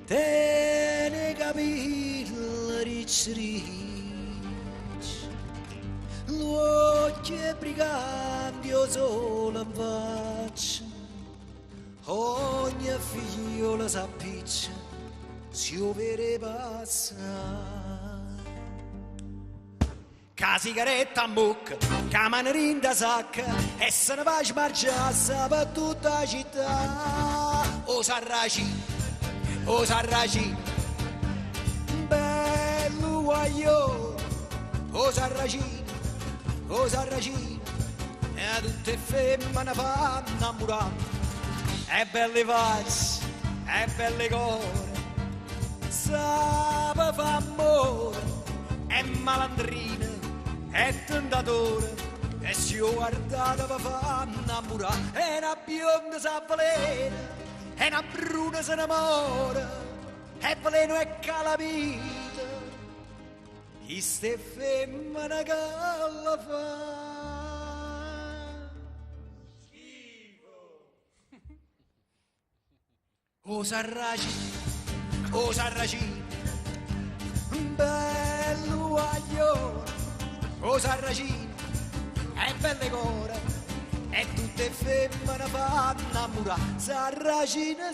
te ne capilla ricci l'occhio briganti o solo in faccia ogni figliola s'appiccia si vede passare ca sigaretta in bocca ca manerin da sacca e se ne va a smarciarsi per tutta la città o sarracino bello guaglione o sarracino e tutte femmine fanno innamorare e belle facce e belle core sape fa amore e malandrina e tentatore e si guardate per far innamorare e una bionda s'avvelena e una bruna se innamora e veleno è calamita queste femmine che la fa o sarracino, bello guaglione, o sarracino, e belle core, e tutte femmine fanno innamorare, sarracino.